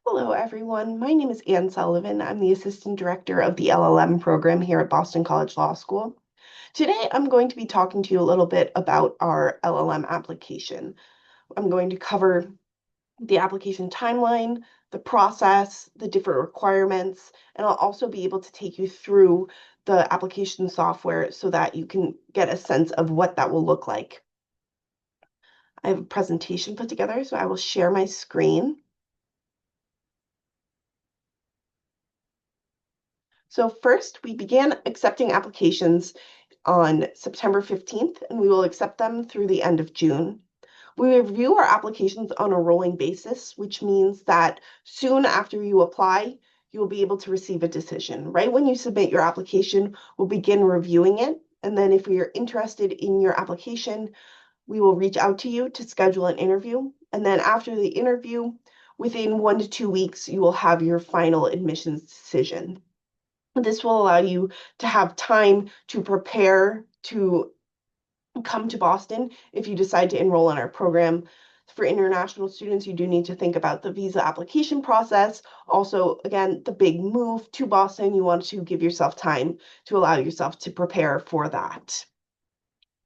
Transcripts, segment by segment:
Hello, everyone. My name is Anne Sullivan. I'm the Assistant Director of the LLM Program here at Boston College Law School. Today, I'm going to be talking to you a little bit about our LLM application. I'm going to cover the application timeline, the process, the different requirements, and I'll also be able to take you through the application software so that you can get a sense of what that will look like. I have a presentation put together, so I will share my screen. So first, we began accepting applications on September 15th, and we will accept them through the end of June. We review our applications on a rolling basis, which means that soon after you apply, you will be able to receive a decision. Right when you submit your application, we'll begin reviewing it. And then if you're interested in your application, we will reach out to you to schedule an interview. And then after the interview, within 1 to 2 weeks, you will have your final admissions decision. This will allow you to have time to prepare to come to Boston if you decide to enroll in our program. For international students, you do need to think about the visa application process. Also, again, the big move to Boston, you want to give yourself time to allow yourself to prepare for that.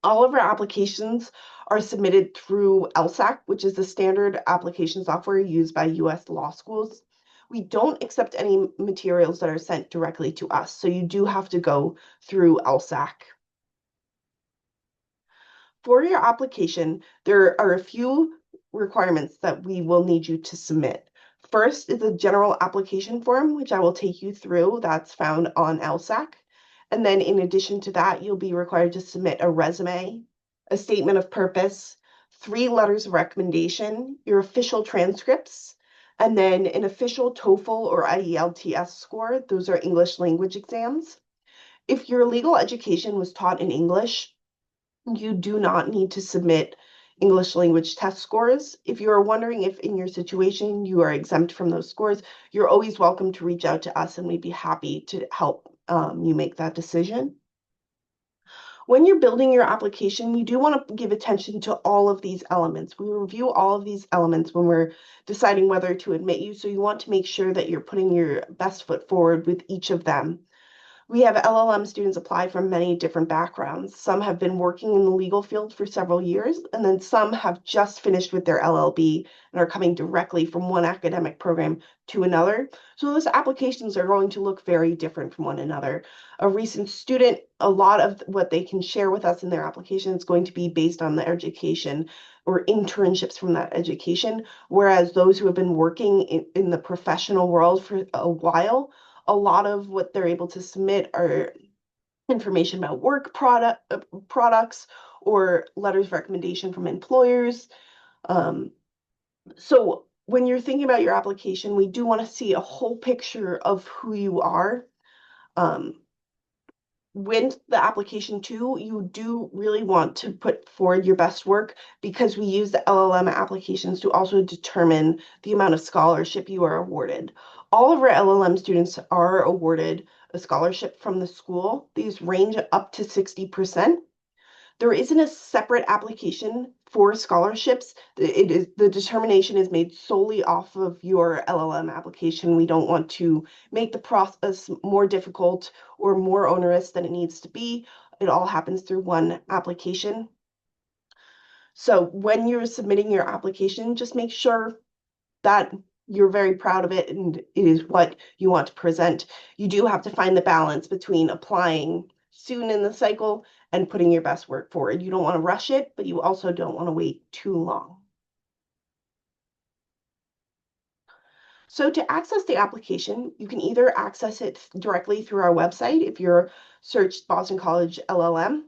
All of our applications are submitted through LSAC, which is the standard application software used by US law schools. We don't accept any materials that are sent directly to us, so you do have to go through LSAC. For your application, there are a few requirements that we will need you to submit. First is a general application form, which I will take you through. That's found on LSAC. And then in addition to that, you'll be required to submit a resume, a statement of purpose, 3 letters of recommendation, your official transcripts, and then an official TOEFL or IELTS score. Those are English language exams. If your legal education was taught in English, you do not need to submit English language test scores. If you are wondering if in your situation you are exempt from those scores, you're always welcome to reach out to us and we'd be happy to help you make that decision. When you're building your application, you do want to give attention to all of these elements. We review all of these elements when we're deciding whether to admit you, so you want to make sure that you're putting your best foot forward with each of them. We have LLM students apply from many different backgrounds. Some have been working in the legal field for several years, and then some have just finished with their LLB and are coming directly from one academic program to another. So those applications are going to look very different from one another. A recent student, a lot of what they can share with us in their application is going to be based on the education or internships from that education, whereas those who have been working in the professional world for a while, a lot of what they're able to submit are information about work products or letters of recommendation from employers. So when you're thinking about your application, we do want to see a whole picture of who you are. With the application too, you do really want to put forward your best work because we use the LLM applications to also determine the amount of scholarship you are awarded. All of our LLM students are awarded a scholarship from the school. These range up to 60%. There isn't a separate application for scholarships. The determination is made solely off of your LLM application. We don't want to make the process more difficult or more onerous than it needs to be. It all happens through one application. So when you're submitting your application, just make sure that you're very proud of it and it is what you want to present. You do have to find the balance between applying soon in the cycle and putting your best work forward. You don't want to rush it, but you also don't want to wait too long. So to access the application, you can either access it directly through our website. If you're searched Boston College LLM,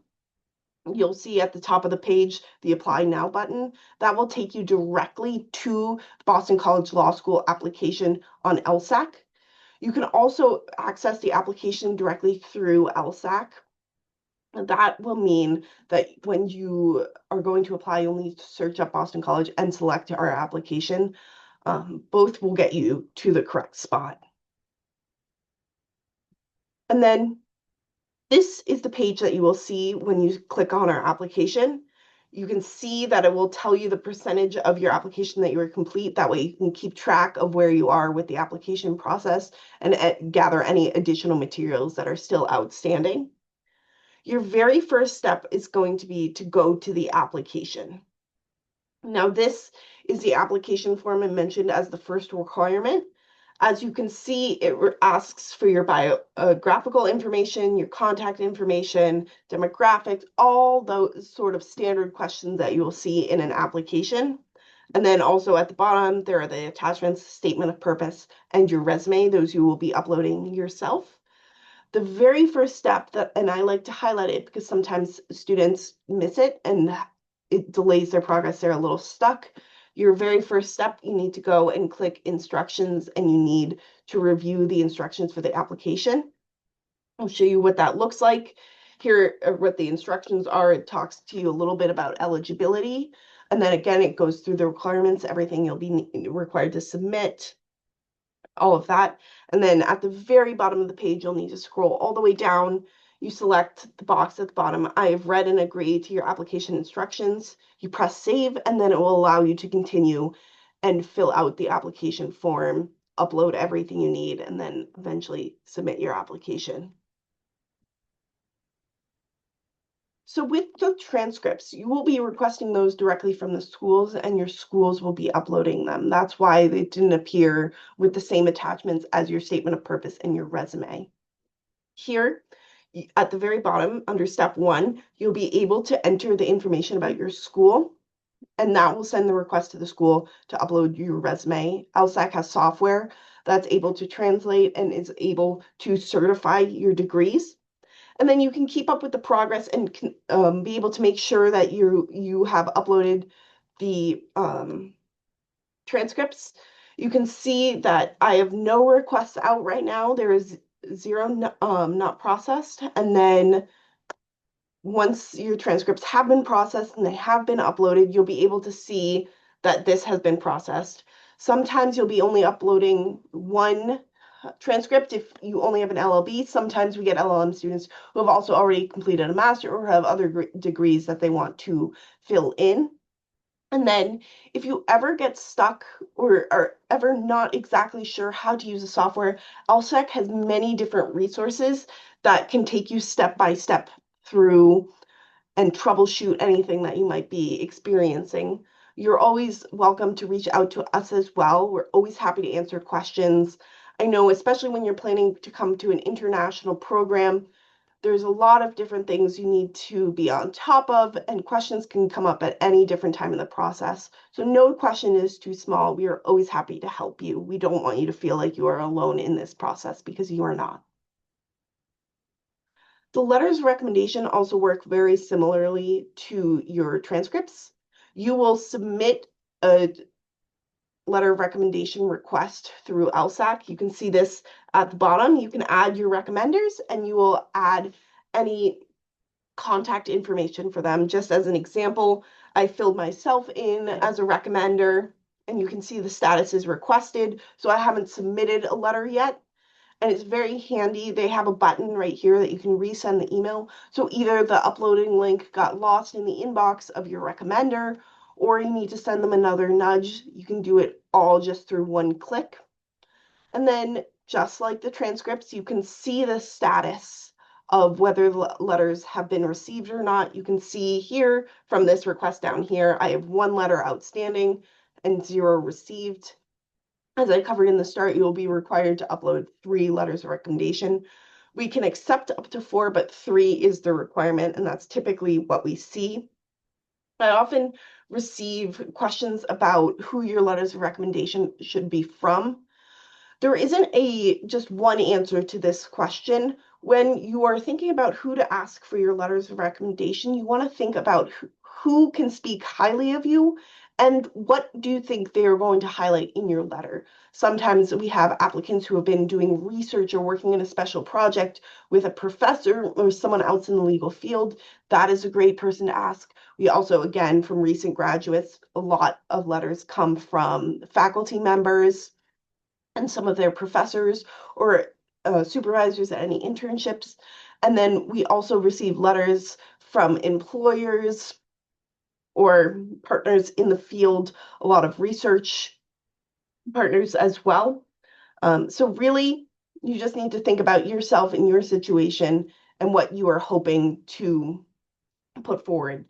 you'll see at the top of the page the Apply Now button. That will take you directly to the Boston College Law School application on LSAC. You can also access the application directly through LSAC. That will mean that when you are going to apply, you'll need to search up Boston College and select our application. Both will get you to the correct spot. And then this is the page that you will see when you click on our application. You can see that it will tell you the percentage of your application that you are complete. That way you can keep track of where you are with the application process and gather any additional materials that are still outstanding. Your very first step is going to be to go to the application. Now, this is the application form I mentioned as the first requirement. As you can see, it asks for your biographical information, your contact information, demographics, all those sort of standard questions that you will see in an application. And then also at the bottom, there are the attachments, statement of purpose, and your resume. Those you will be uploading yourself. The very first step and I like to highlight it because sometimes students miss it and it delays their progress. They're a little stuck. Your very first step, you need to go and click instructions and you need to review the instructions for the application. I'll show you what that looks like. Here are what the instructions are. It talks to you a little bit about eligibility. And then again, it goes through the requirements, everything you'll be required to submit, all of that. And then at the very bottom of the page, you'll need to scroll all the way down. You select the box at the bottom. I have read and agree to your application instructions. You press save, and then it will allow you to continue and fill out the application form, upload everything you need, and then eventually submit your application. So with the transcripts, you will be requesting those directly from the schools and your schools will be uploading them. That's why they didn't appear with the same attachments as your statement of purpose and your resume. Here, at the very bottom, under step 1, you'll be able to enter the information about your school, and that will send the request to the school to upload your resume. LSAC has software that's able to translate and is able to certify your degrees. And then you can keep up with the progress and be able to make sure that you have uploaded the transcripts. You can see that I have no requests out right now. There is 0 not processed. And then once your transcripts have been processed and they have been uploaded, you'll be able to see that this has been processed. Sometimes you'll be only uploading one transcript if you only have an LLB. Sometimes we get LLM students who have also already completed a master or have other degrees that they want to fill in. And then if you ever get stuck or are ever not exactly sure how to use the software, LSEC has many different resources that can take you step by step through and troubleshoot anything that you might be experiencing. You're always welcome to reach out to us as well. We're always happy to answer questions. I know, especially when you're planning to come to an international program, there's a lot of different things you need to be on top of, and questions can come up at any different time in the process. So no question is too small. We are always happy to help you. We don't want you to feel like you are alone in this process because you are not. The letters of recommendation also work very similarly to your transcripts. You will submit a letter of recommendation request through LSAC. You can see this at the bottom. You can add your recommenders and you will add any contact information for them. Just as an example, I filled myself in as a recommender and you can see the status is requested. So I haven't submitted a letter yet. And it's very handy. They have a button right here that you can resend the email. So either the uploading link got lost in the inbox of your recommender, or you need to send them another nudge. You can do it all just through one click. And then just like the transcripts, you can see the status of whether the letters have been received or not. You can see here from this request down here, I have 1 letter outstanding and 0 received. As I covered in the start, you'll be required to upload 3 letters of recommendation. We can accept up to 4, but 3 is the requirement, and that's typically what we see. I often receive questions about who your letters of recommendation should be from. There isn't just one answer to this question. When you are thinking about who to ask for your letters of recommendation, you want to think about who can speak highly of you and what do you think they are going to highlight in your letter. Sometimes we have applicants who have been doing research or working in a special project with a professor or someone else in the legal field. That is a great person to ask. We also, again, from recent graduates, a lot of letters come from faculty members and some of their professors or supervisors at any internships. And then we also receive letters from employers or partners in the field, a lot of research partners as well. So really, you just need to think about yourself and your situation and what you are hoping to put forward.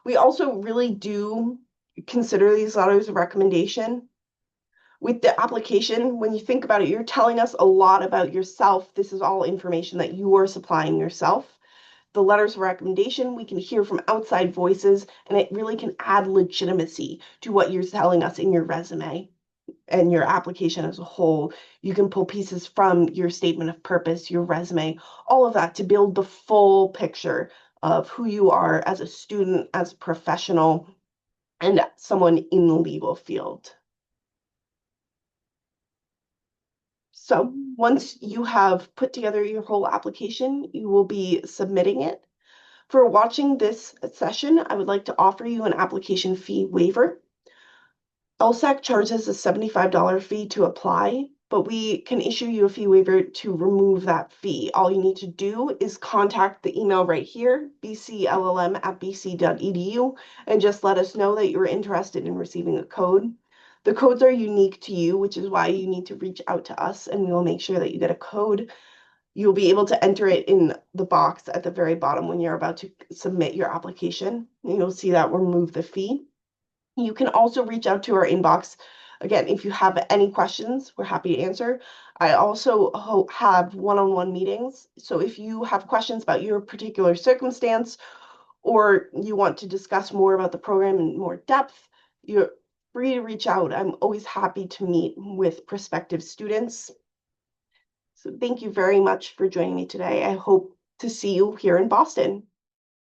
We also really do consider these letters of recommendation. With the application, when you think about it, you're telling us a lot about yourself. This is all information that you are supplying yourself. The letters of recommendation, we can hear from outside voices, and it really can add legitimacy to what you're telling us in your resume and your application as a whole. You can pull pieces from your statement of purpose, your resume, all of that to build the full picture of who you are as a student, as a professional, and someone in the legal field. So once you have put together your whole application, you will be submitting it. For watching this session, I would like to offer you an application fee waiver. LSAC charges a $75 fee to apply, but we can issue you a fee waiver to remove that fee. All you need to do is contact the email right here, bcllm@bc.edu, and just let us know that you're interested in receiving a code. The codes are unique to you, which is why you need to reach out to us, and we will make sure that you get a code. You'll be able to enter it in the box at the very bottom when you're about to submit your application. You'll see that remove the fee. You can also reach out to our inbox. Again, if you have any questions, we're happy to answer. I also have one-on-one meetings. So if you have questions about your particular circumstance, or you want to discuss more about the program in more depth, you're free to reach out. I'm always happy to meet with prospective students. So thank you very much for joining me today. I hope to see you here in Boston.